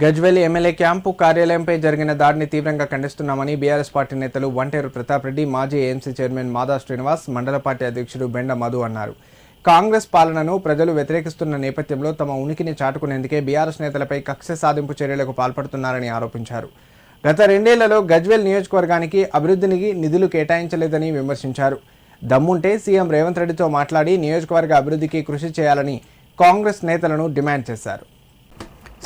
Gajwel MLA camp కార్యాలయంపై జరిగిన దాడిని తీవ్రంగా ఖండిస్తున్నామని బీఆర్ఎస్ పార్టీ నేతలు వంటేరు ప్రతాప్ రెడ్డి, మాజీ ఏఎంసీ చైర్మన్ మాదా శ్రీనివాస్, మండల పార్టీ అధ్యక్షుడు బెండ మధు అన్నారు. కాంగ్రెస్ పాలనను ప్రజలు వ్యతిరేకిస్తున్న నేపథ్యంలో తమ ఉనికిని చాటుకునేందుకే బీఆర్ఎస్ నేతలపై కక్ష సాధింపు చర్యలకు పాల్పడుతున్నారని ఆరోపించారు. గత 2 ఏళ్లలో గజ్వేల్ నియోజకవర్గానికి అభివృద్ధికి నిధులు కేటాయించలేదని విమర్శించారు. దమ్ముంటే సీఎం రేవంత్ రెడ్డితో మాట్లాడి నియోజకవర్గ అభివృద్ధికి కృషి చేయాలని కాంగ్రెస్ నేతలను డిమాండ్ చేశారు.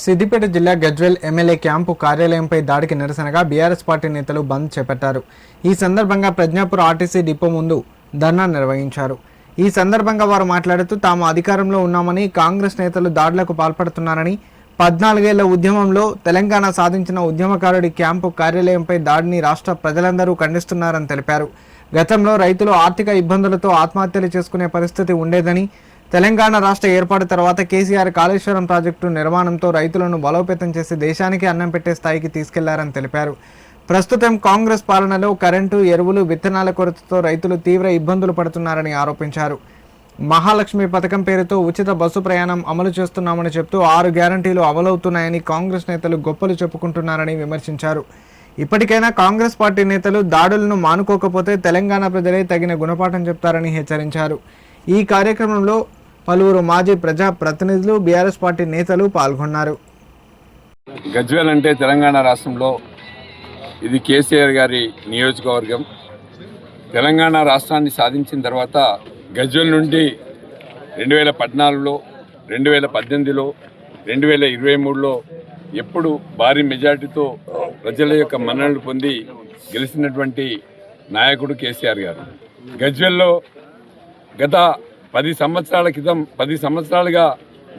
సిద్దిపేట జిల్లా గజ్వేల్ ఎమ్మెల్యే క్యాంపు కార్యాలయంపై దాడికి నిరసనగా బీఆర్ఎస్ పార్టీ నేతలు బంద్ చేపట్టారు. ఈ సందర్భంగా ప్రజ్ఞాపూర్ ఆర్టీసీ డిపో ముందు ధర్నా నిర్వహించారు. ఈ సందర్భంగా వారు మాట్లాడుతూ తాము అధికారంలో ఉన్నామని, కాంగ్రెస్ నేతలు దాడులకు పాల్పడుతున్నారని, 14 ఏళ్ల ఉద్యమంలో తెలంగాణ సాధించిన ఉద్యమకారుడి క్యాంపు కార్యాలయంపై దాడిని రాష్ట్ర ప్రజలందరూ ఖండిస్తున్నారని తెలిపారు. గతంలో రైతులు ఆర్థిక ఇబ్బందులతో ఆత్మహత్యలు చేసుకునే పరిస్థితి ఉండేదని, తెలంగాణ రాష్ట్ర ఏర్పాటు తర్వాత కేసీఆర్ కాళేశ్వరం ప్రాజెక్టు నిర్మాణంతో రైతులను బలోపేతం చేసి దేశానికి అన్నం పెట్టే స్థాయికి తీసుకెళ్లారని తెలిపారు. ప్రస్తుతం కాంగ్రెస్ పాలనలో కరెంటు, ఎరువులు, విత్తనాల కొరతతో రైతులు తీవ్ర ఇబ్బందులు పడుతున్నారని ఆరోపించారు. మహాలక్ష్మి పథకం పేరుతో ఉచిత బస్సు ప్రయాణం అమలు చేస్తున్నామని చెప్తూ 6 గ్యారంటీలు అమలవుతున్నాయని కాంగ్రెస్ నేతలు గొప్పలు చెప్పుకుంటున్నారని విమర్శించారు. ఇప్పటికైనా కాంగ్రెస్ పార్టీ నేతలు దాడులను మానుకోకపోతే తెలంగాణ ప్రజలే తగిన గుణపాఠం చెప్తారని హెచ్చరించారు. ఈ కార్యక్రమంలో పలువురు మాజీ ప్రజా ప్రతినిధులు, బీఆర్ఎస్ పార్టీ నేతలు పాల్గొన్నారు. గజ్వేల్ అంటే తెలంగాణ రాష్ట్రంలో ఇది కేసీఆర్ గారి నియోజకవర్గం. తెలంగాణ రాష్ట్రాన్ని సాధించిన తర్వాత గజ్వేల్ నుండి 2014లో, 2018లో, 2023లో ఎప్పుడు భారీ మెజార్టీతో ప్రజల యొక్క మన్ననలు పొంది గెలిచినటువంటి నాయకుడు కేసీఆర్ గారు. గజ్వేల్లో గత 10 సంవత్సరాల క్రితం 10 సంవత్సరాలుగా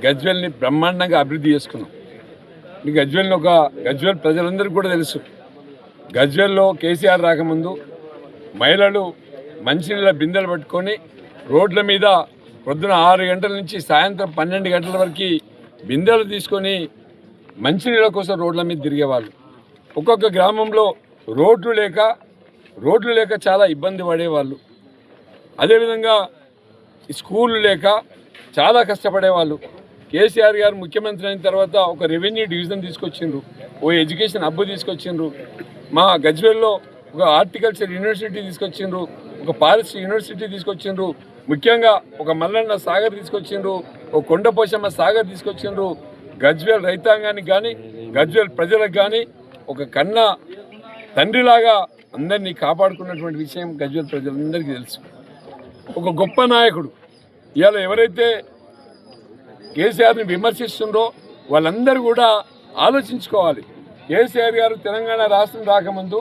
గజ్వేల్ని బ్రహ్మాండంగా అభివృద్ధి చేసుకున్నాం. గజ్వేల్ ప్రజలందరికీ కూడా తెలుసు. గజ్వేల్లో కేసీఆర్ రాకముందు మహిళలు మంచినీళ్ళ బిందెలు పట్టుకొని రోడ్ల మీద పొద్దున 6 గంటల నుంచి సాయంత్రం 12 గంటల వరకు బిందెలు తీసుకొని మంచినీళ్ళ కోసం రోడ్ల మీద తిరిగేవాళ్ళు. ఒక్కొక్క గ్రామంలో రోడ్లు లేక చాలా ఇబ్బంది పడేవాళ్ళు. అదేవిధంగా స్కూళ్ళు లేక చాలా కష్టపడేవాళ్ళు. కేసీఆర్ గారు ముఖ్యమంత్రి అయిన తర్వాత ఒక రెవెన్యూ డివిజన్ తీసుకొచ్చిండ్రు, ఓ ఎడ్యుకేషన్ హబ్ తీసుకొచ్చిండ్రు, మా గజ్వేల్లో ఒక హార్టికల్చర్ యూనివర్సిటీ తీసుకొచ్చిండ్రు, ఒక ఫారెస్ట్ యూనివర్సిటీ తీసుకొచ్చిండ్రు, ముఖ్యంగా ఒక మల్లన్న సాగర్ తీసుకొచ్చిండ్రు, ఒక కొండపోశమ్మ సాగర్ తీసుకొచ్చిండ్రు. గజ్వేల్ రైతాంగానికి కానీ, గజ్వేల్ ప్రజలకు కానీ ఒక కన్న తండ్రిలాగా అందరినీ కాపాడుకున్నటువంటి విషయం గజ్వేల్ ప్రజలందరికీ తెలుసు. ఒక గొప్ప నాయకుడు. ఇవాళ ఎవరైతే కేసీఆర్ని విమర్శిస్తుండ్రో వాళ్ళందరూ కూడా ఆలోచించుకోవాలి. కేసీఆర్ గారు తెలంగాణ రాష్ట్రం రాకముందు,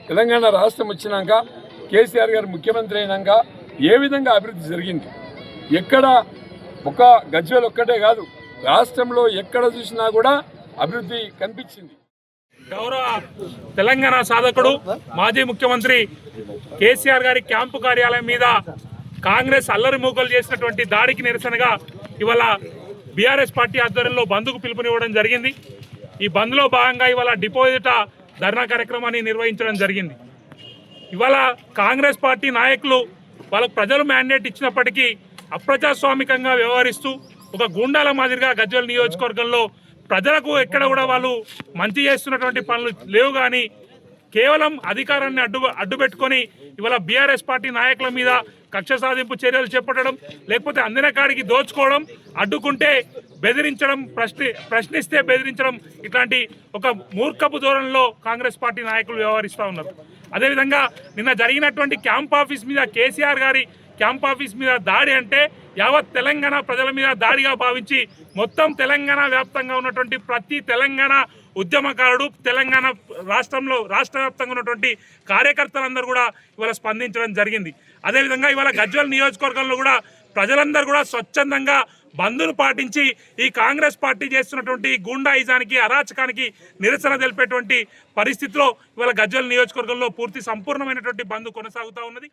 తెలంగాణ రాష్ట్రం వచ్చినాక, కేసీఆర్ గారు ముఖ్యమంత్రి అయినాక ఏ విధంగా అభివృద్ధి జరిగింది. ఎక్కడ ఒక గజ్వేల్ ఒక్కటే కాదు, రాష్ట్రంలో ఎక్కడ చూసినా కూడా అభివృద్ధి కనిపించింది. గౌరవ తెలంగాణ సాధకుడు, మాజీ ముఖ్యమంత్రి కేసీఆర్ గారి క్యాంపు కార్యాలయం మీద కాంగ్రెస్ అల్లరి మూకలు చేసినటువంటి దాడికి నిరసనగా ఇవాళ బీఆర్ఎస్ పార్టీ ఆధ్వర్యంలో బంద్కు పిలుపునివ్వడం జరిగింది. ఈ బంద్లో భాగంగా ఇవాళ డిపో ఎదుట ధర్నా కార్యక్రమాన్ని నిర్వహించడం జరిగింది. ఇవాళ కాంగ్రెస్ పార్టీ నాయకులు వాళ్ళకు ప్రజలు మ్యాండేట్ ఇచ్చినప్పటికీ అప్రజాస్వామికంగా వ్యవహరిస్తూ ఒక గూండాల మాదిరిగా గజ్వేల్ నియోజకవర్గంలో ప్రజలకు ఎక్కడ కూడా వాళ్ళు మంచి చేస్తున్నటువంటి పనులు లేవు. కానీ కేవలం అధికారాన్ని అడ్డుపెట్టుకొని ఇవాళ బీఆర్ఎస్ పార్టీ నాయకుల మీద కక్ష సాధింపు చర్యలు చేపట్టడం, లేకపోతే అందిన కాడికి దోచుకోవడం, అడ్డుకుంటే బెదిరించడం, ప్రశ్నిస్తే బెదిరించడం, ఇట్లాంటి ఒక మూర్ఖపు ధోరణిలో కాంగ్రెస్ పార్టీ నాయకులు వ్యవహరిస్తూ ఉన్నారు. అదేవిధంగా నిన్న జరిగినటువంటి క్యాంప్ ఆఫీస్ మీద, కేసీఆర్ గారి క్యాంప్ ఆఫీస్ మీద దాడి అంటే యావత్ తెలంగాణ ప్రజల మీద దాడిగా భావించి మొత్తం తెలంగాణ వ్యాప్తంగా ఉన్నటువంటి ప్రతి తెలంగాణ ఉద్యమకారుడు, తెలంగాణ రాష్ట్ర వ్యాప్తంగా ఉన్నటువంటి కార్యకర్తలందరూ కూడా ఇవాళ స్పందించడం జరిగింది. అదేవిధంగా ఇవాళ గజ్వేల్ నియోజకవర్గంలో కూడా ప్రజలందరూ కూడా స్వచ్ఛందంగా బంద్ను పాటించి ఈ కాంగ్రెస్ పార్టీ చేస్తున్నటువంటి గూండాయిజానికి, అరాచకానికి నిరసన తెలిపేటువంటి పరిస్థితిలో ఇవాళ గజ్వేల్ నియోజకవర్గంలో సంపూర్ణమైనటువంటి బంద్ కొనసాగుతూ ఉన్నది.